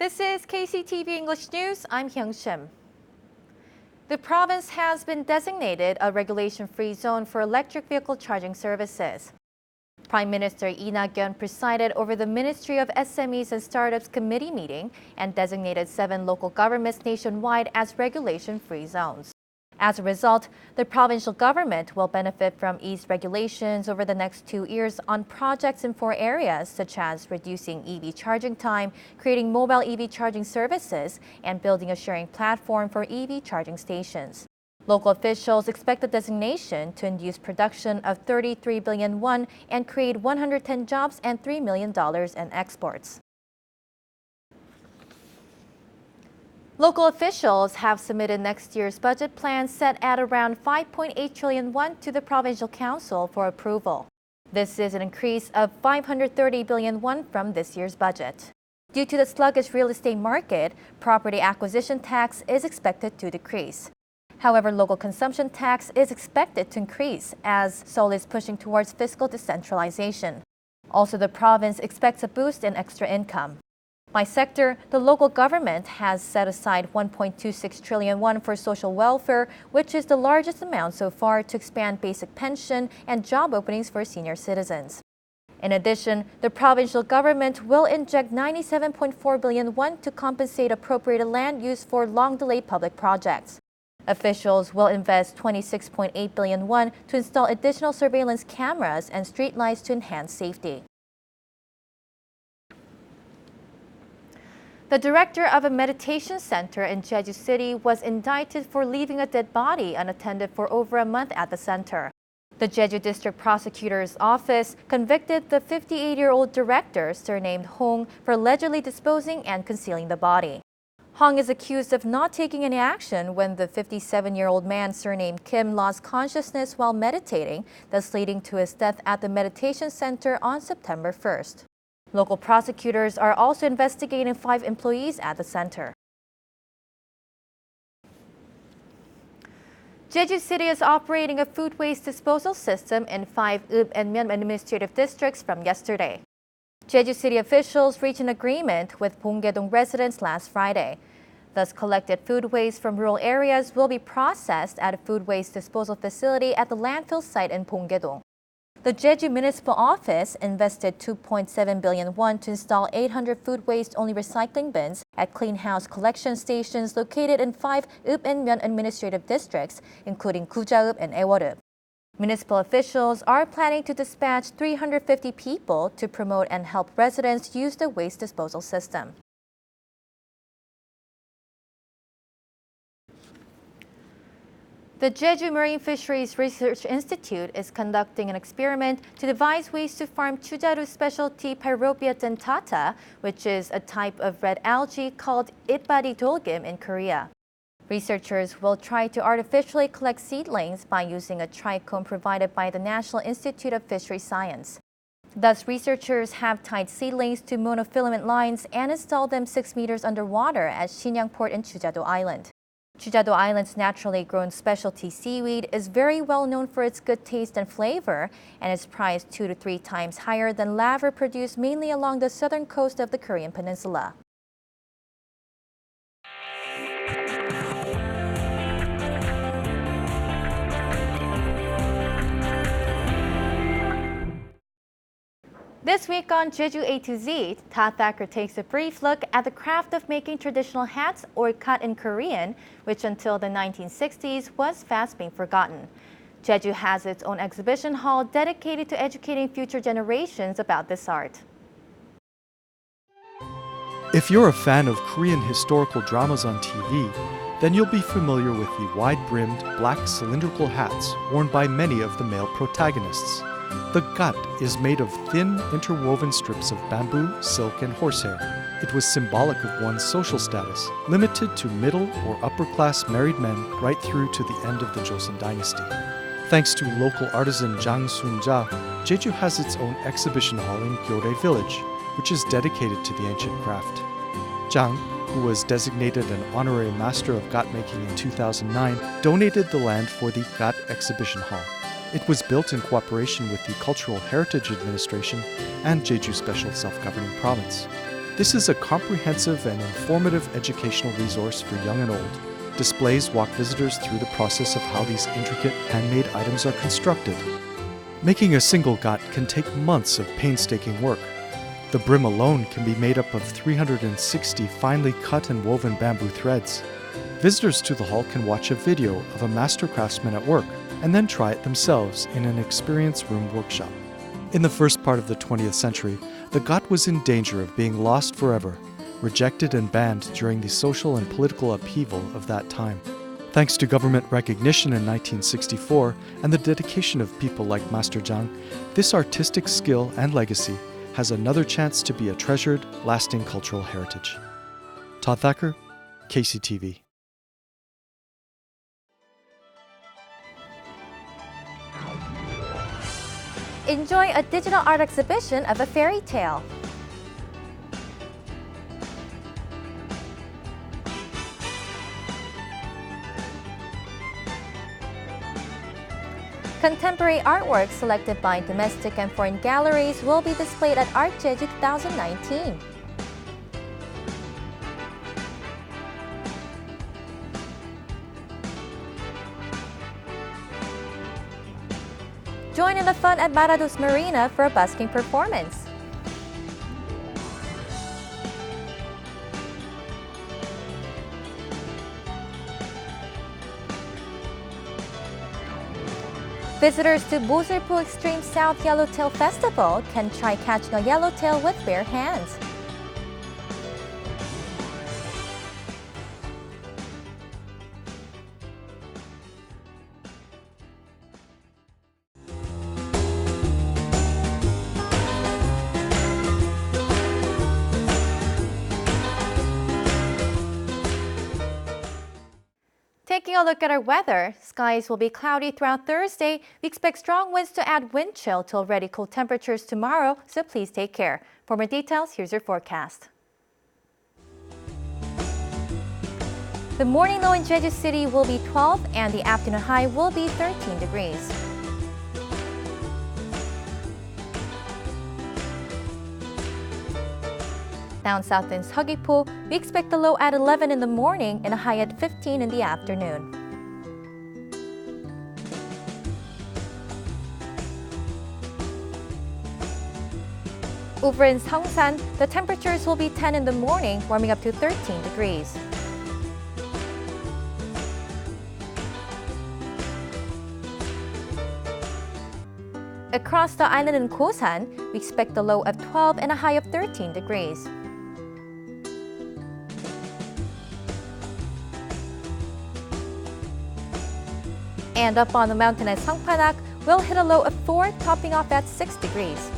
This is KCTV English News. I'm Hyung Shim. The province has been designated a regulation-free zone for electric vehicle charging services. Prime Minister Lee Nak-yeon presided over the Ministry of SMEs and Startups Committee meeting and designated 7 local governments nationwide as regulation-free zones. As a result, the provincial government will benefit from eased regulations over the next 2 years on projects in 4 areas, such as reducing EV charging time, creating mobile EV charging services, and building a sharing platform for EV charging stations. Local officials expect the designation to induce production of 33 billion won and create 110 jobs and $3 million in exports. Local officials have submitted next year's budget plan set at around 5.8 trillion won to the Provincial Council for approval. This is an increase of 530 billion won from this year's budget. Due to the sluggish real estate market, property acquisition tax is expected to decrease. However, local consumption tax is expected to increase as Seoul is pushing towards fiscal decentralization. Also, the province expects a boost in extra income. By sector, the local government has set aside 1.26 trillion won for social welfare, which is the largest amount so far to expand basic pension and job openings for senior citizens. In addition, the provincial government will inject 97.4 billion won to compensate appropriated land use for long-delayed public projects. Officials will invest 26.8 billion won to install additional surveillance cameras and streetlights to enhance safety. The director of a meditation center in Jeju City was indicted for leaving a dead body unattended for over a month at the center. The Jeju District Prosecutor's Office convicted the 58-year-old director, surnamed Hong, for allegedly disposing and concealing the body. Hong is accused of not taking any action when the 57-year-old man, surnamed Kim, lost consciousness while meditating, thus leading to his death at the meditation center on September 1st. Local prosecutors are also investigating 5 employees at the center. Jeju City is operating a food waste disposal system in 5 Ub and Myeon administrative districts from yesterday. Jeju City officials reached an agreement with Bonggae-dong residents last Friday. Thus, collected food waste from rural areas will be processed at a food waste disposal facility at the landfill site in Bonggae-dong. The Jeju Municipal Office invested 2.7 billion won to install 800 food waste-only recycling bins at clean house collection stations located in 5 Ub and Myeon administrative districts, including Guja-ub and Aewol-ub. Municipal officials are planning to dispatch 350 people to promote and help residents use the waste disposal system. The Jeju Marine Fisheries Research Institute is conducting an experiment to devise ways to farm Chujaru specialty Pyropia dentata, which is a type of red algae called Itbari dolgim in Korea. Researchers will try to artificially collect seedlings by using a trichome provided by the National Institute of Fishery Science. Thus, researchers have tied seedlings to monofilament lines and installed them 6 meters underwater at Shinyang Port in Chujado Island. Chujado Island's naturally grown specialty seaweed is very well known for its good taste and flavor and is priced 2 to 3 times higher than laver produced mainly along the southern coast of the Korean peninsula. This week on Jeju A to Z, Ta Thacker takes a brief look at the craft of making traditional hats, or kat in Korean, which until the 1960s was fast being forgotten. Jeju has its own exhibition hall dedicated to educating future generations about this art. If you're a fan of Korean historical dramas on TV, then you'll be familiar with the wide-brimmed, black cylindrical hats worn by many of the male protagonists. The gat is made of thin, interwoven strips of bamboo, silk, and horsehair. It was symbolic of one's social status, limited to middle or upper-class married men right through to the end of the Joseon dynasty. Thanks to local artisan Jang Soon-ja, Jeju has its own exhibition hall in Gyorye Village, which is dedicated to the ancient craft. Jang, who was designated an honorary master of gat making in 2009, donated the land for the gat exhibition hall. It was built in cooperation with the Cultural Heritage Administration and Jeju Special Self-Governing Province. This is a comprehensive and informative educational resource for young and old. Displays walk visitors through the process of how these intricate handmade items are constructed. Making a single gat can take months of painstaking work. The brim alone can be made up of 360 finely cut and woven bamboo threads. Visitors to the hall can watch a video of a master craftsman at work and then try it themselves in an experience room workshop. In the first part of the 20th century, the gat was in danger of being lost forever, rejected and banned during the social and political upheaval of that time. Thanks to government recognition in 1964 and the dedication of people like Master Zhang, this artistic skill and legacy has another chance to be a treasured, lasting cultural heritage. Todd Thacker, KCTV. Enjoy a digital art exhibition of a fairy tale. Contemporary artwork selected by domestic and foreign galleries will be displayed at Art Jeju 2019. Join in the fun at Marados Marina for a busking performance. Visitors to Boserpo Extreme South Yellowtail Festival can try catching a yellowtail with bare hands. Taking a look at our weather, skies will be cloudy throughout Thursday. We expect strong winds to add wind chill to already cold temperatures tomorrow, so please take care. For more details, here's your forecast. The morning low in Jeju City will be 12 and the afternoon high will be 13 degrees. Down south in Seogwipo, we expect a low at 11 in the morning and a high at 15 in the afternoon. Over in Seongsan, the temperatures will be 10 in the morning, warming up to 13 degrees. Across the island in Kosan, we expect a low of 12 and a high of 13 degrees. And up on the mountain at Songpanak, we'll hit a low of 4, topping off at 6 degrees.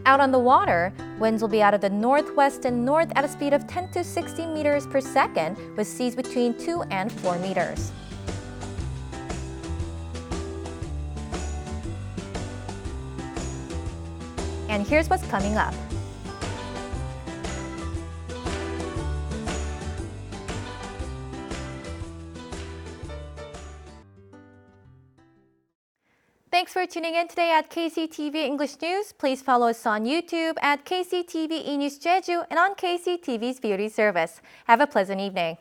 Out on the water, winds will be out of the northwest and north at a speed of 10 to 60 meters per second, with seas between 2 and 4 meters. And here's what's coming up. Thanks for tuning in today at KCTV English News. Please follow us on YouTube at KCTV E-News Jeju and on KCTV's beauty service. Have a pleasant evening.